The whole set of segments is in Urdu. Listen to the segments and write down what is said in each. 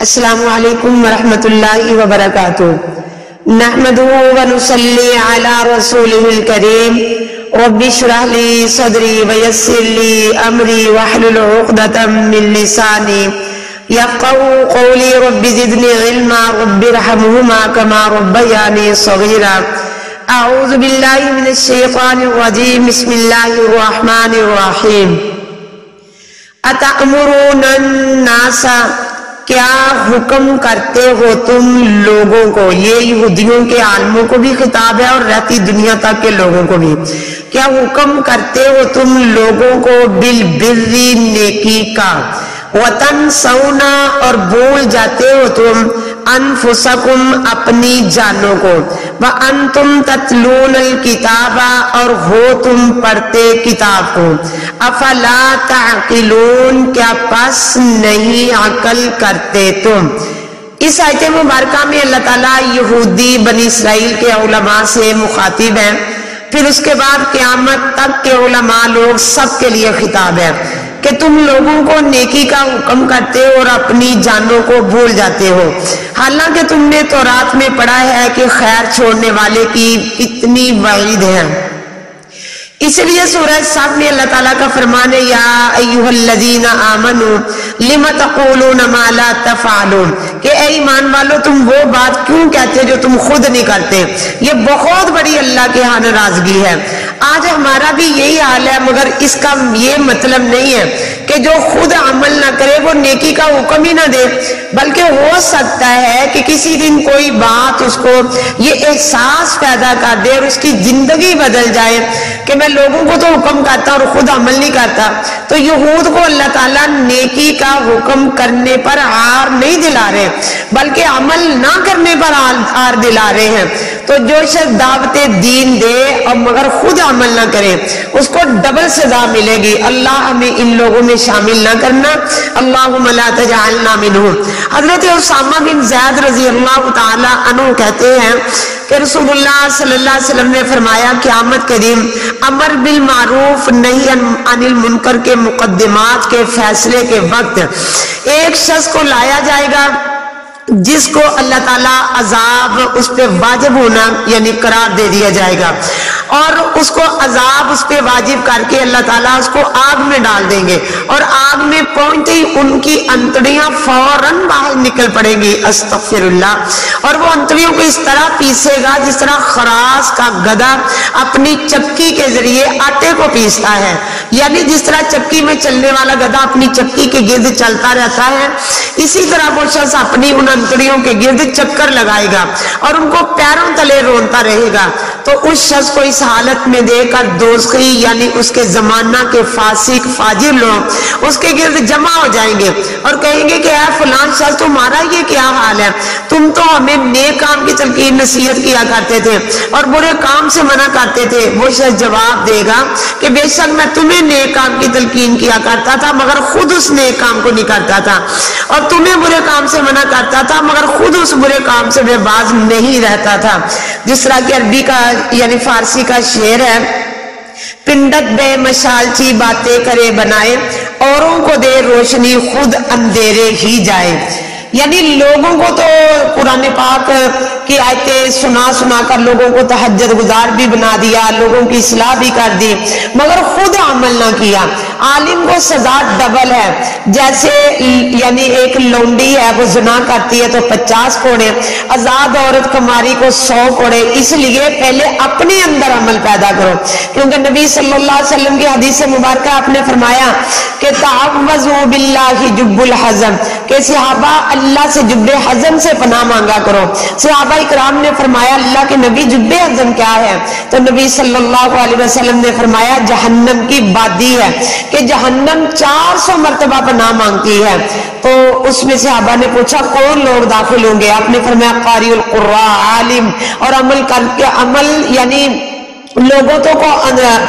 السلام علیکم ورحمۃ اللہ وبرکاتہ نحمده ونصلی علی رسولہ الکریم رب اشرح لی صدری ویسر لی امری واحلل عقدۃ من لسانی یفقهوا قولی رب زدنی علما رب ارحمهما کما ربیانی صغیرا اعوذ باللہ من الشیطان الرجیم بسم اللہ الرحمن الرحیم اتأمرون الناس کیا حکم کرتے ہو تم لوگوں کو، یہ یہودیوں کے عالموں کو بھی خطاب ہے اور رہتی دنیا تک کے لوگوں کو بھی، کیا حکم کرتے ہو تم لوگوں کو بالبر نیکی کا، وتنسون اور بھول جاتے ہو تم انفسکم اپنی جانوں کو، وانتم تتلون الکتاب اور ہو تم پڑھتے کتاب کو، افلا تعقلون کیا پس نہیں عقل کرتے تم۔ اس آیت مبارکہ میں اللہ تعالیٰ یہودی بنی اسرائیل کے علماء سے مخاطب ہیں، پھر اس کے بعد قیامت تک کے علماء لوگ سب کے لیے خطاب ہے کہ تم لوگوں کو نیکی کا حکم کرتے ہو اور اپنی جانوں کو بھول جاتے ہو، حالانکہ تم نے تورات میں پڑھا ہے کہ خیر چھوڑنے والے کی کتنی وعید ہے۔ اس لیے سورہ صف میں اللہ تعالیٰ کا فرمان ہے یا ایھا الذین آمنوا لم تقولون ما لا تفعلون، کہ اے ایمان والو تم وہ بات کیوں کہتے جو تم خود نہیں کرتے، یہ بہت بڑی اللہ کے ہاں ناراضگی ہے۔ آج ہمارا بھی یہی حال ہے، مگر اس کا یہ مطلب نہیں ہے کہ جو خود عمل نہ کرے وہ نیکی کا حکم ہی نہ دے، بلکہ ہو سکتا ہے کہ کسی دن کوئی بات اس کو یہ احساس پیدا کر دے اور اس کی زندگی بدل جائے کہ میں لوگوں کو تو حکم کرتا اور خود عمل نہیں کرتا۔ تو یہود کو اللہ تعالیٰ نیکی کا حکم کرنے پر عار نہیں دلا رہے بلکہ عمل نہ کرنے پر عار دلا رہے ہیں۔ تو جو شخص دعوت دین دے اور مگر خود عمل نہ کرے اس کو ڈبل سزا ملے گی۔ اللہ ہمیں ان لوگوں میں شامل نہ کرنا، اللہم لا تجعلنا منہم۔ حضرت اسامہ بن زید رضی اللہ تعالی عنہ کہتے ہیں کہ رسول اللہ صلی اللہ علیہ وسلم نے فرمایا قیامت کے دن امر بالمعروف نہی عن المنکر کے مقدمات کے فیصلے کے وقت ایک شخص کو لایا جائے گا جس کو اللہ تعالیٰ عذاب اس پہ واجب ہونا یعنی قرار دے دیا جائے گا، اور اس کو عذاب اس پہ واجب کر کے اللہ تعالیٰ اس کو آگ میں ڈال دیں گے، اور آگ میں پہنچتے ہی ان کی انتڑیاں فوراً باہر نکل پڑیں گی، استغفر اللہ، اور وہ انتڑیوں کو اس طرح پیسے گا جس طرح خراس کا گدھا اپنی چکی کے ذریعے آٹے کو پیستا ہے، یعنی جس طرح چکی میں چلنے والا گدھا اپنی چکی کے گرد چلتا رہتا ہے، اسی طرح وہ شخص اپنی ان انتڑیوں کے گرد چکر لگائے گا اور ان کو پیروں تلے رونتا رہے گا۔ تو اس شخص کو اس حالت میں دیکھ کر دوزخی یعنی اس کے زمانہ کے فاسق فاجر لوگ اس کے گرد جمع ہو جائیں گے اور کہیں گے کہ اے فلان شخص تمہارا یہ کیا حال ہے، تم تو ہمیں نیک کام کی تلقین نصیحت کیا کرتے تھے اور برے کام سے منع کرتے تھے۔ وہ شخص جواب دے گا کہ بے شک میں تمہیں نیک کام کی تلقین کیا کرتا تھا مگر خود اس نیک کام کو نہیں کرتا تھا، اور تمہیں برے کام سے منع کرتا تھا مگر خود اس برے کام سے بے باز نہیں رہتا تھا۔ جس طرح کہ عربی کا یعنی فارسی کا شعر ہے، پنڈت بے مشالچی باتیں کرے بنائے، اوروں کو دے روشنی خود اندھیرے ہی جائے، یعنی لوگوں کو تو قرآن پاک کی آیتیں سنا کر لوگوں کو تہجد گزار بھی بنا دیا، لوگوں کی اصلاح بھی کر دی مگر خود عمل نہ کیا۔ عالم کو سزا ڈبل ہے، جیسے یعنی ایک لونڈی ہے وہ زنا کرتی ہے تو 50 کوڑے، آزاد عورت کماری کو 100 کوڑے۔ اس لیے پہلے اپنے اندر عمل پیدا کرو، کیونکہ نبی صلی اللہ علیہ وسلم کی حدیث مبارکہ آپ نے فرمایا کہ تعوذوا باللہ جب الحزم، کہ صحابہ اللہ سے جب حزم سے پناہ مانگا کرو۔ صحابہ اکرام نے فرمایا اللہ کے نبی جب حزم کیا ہے؟ تو نبی صلی اللہ علیہ وسلم نے فرمایا جہنم کی وادی ہے، کہ جہنم 400 مرتبہ پناہ مانگتی ہے۔ تو اس میں صحابہ نے پوچھا کون لوگ داخل ہوں گے؟ آپ نے فرمایا قاری القراء، عالم اور عمل کر کے عمل یعنی لوگوں کو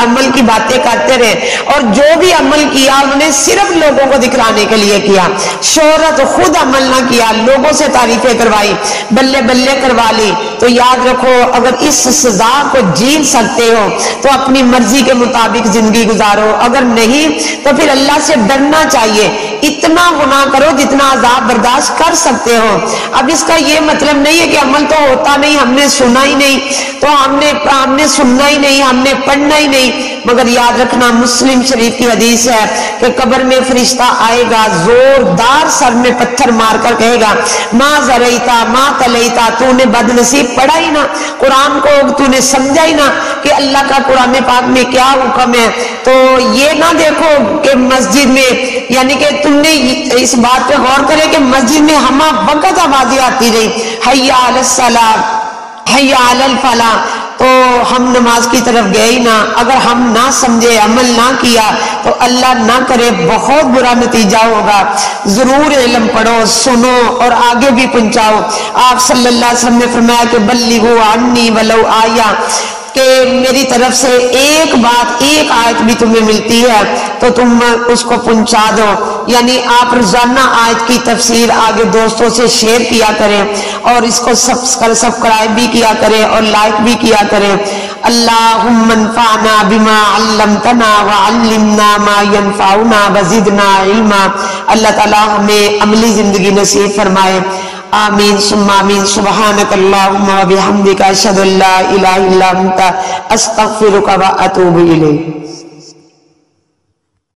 عمل کی باتیں کرتے رہے، اور جو بھی عمل کیا انہوں نے صرف لوگوں کو دکھلانے کے لیے کیا، شہرت خود عمل نہ کیا، لوگوں سے تعریفیں کروائی، بلے بلے کروا لی۔ تو یاد رکھو اگر اس سزا کو جین سکتے ہو تو اپنی مرضی کے مطابق زندگی گزارو، اگر نہیں تو پھر اللہ سے ڈرنا چاہیے اتنا گناہ کرو جتنا عذاب برداشت کر سکتے ہو۔ اب اس کا یہ مطلب نہیں ہے کہ عمل تو ہوتا نہیں، ہم نے سنا ہی نہیں، تو ہم نے سننا ہی نہیں، ہم نے پڑھنا ہی نہیں۔ مگر یاد رکھنا مسلم شریف کی حدیث ہے کہ قبر میں فرشتہ آئے گا، زوردار سر میں پتھر مار کر کہے گا ماں زریتا ماں تلیتا، تو نے بد نصیب پڑھا ہی نہ، قرآن کو تو نے سمجھا ہی نہ کہ اللہ کا قرآن پاک میں کیا حکم ہے۔ تو یہ نہ دیکھو کہ مسجد میں، یعنی کہ تم نے اس بات پہ غور کرے کہ مسجد میں ہمہ وقت آوازیں آتی رہی حی علی الصلاۃ حی علی الفلاح، تو ہم نماز کی طرف گئے ہی نہ۔ اگر ہم نہ سمجھے، عمل نہ کیا تو اللہ نہ کرے بہت برا نتیجہ ہوگا۔ ضرور علم پڑھو، سنو اور آگے بھی پہنچاؤ۔ آپ صلی اللہ علیہ وسلم نے فرمایا کہ بلغوا عنی ولو آیہ، کہ میری طرف سے ایک بات، ایک آیت بھی تمہیں ملتی ہے تو تم اس کو پہنچا دو۔ یعنی آپ روزانہ آیت کی تفسیر آگے دوستوں سے شیئر کیا کریں اور اس کو سبسکرائب بھی کیا کریں اور لائک بھی کیا کریں۔ اللہم انفعنا بما علمتنا وعلمنا ما ينفعنا وزدنا علما۔ اللہ تعالی ہمیں عملی زندگی نصیب فرمائے، آمین ثم آمین۔ سبحانک اللہم و بحمدک اشہد ان لا الہ الا انت استغفرک و اتوب الیک۔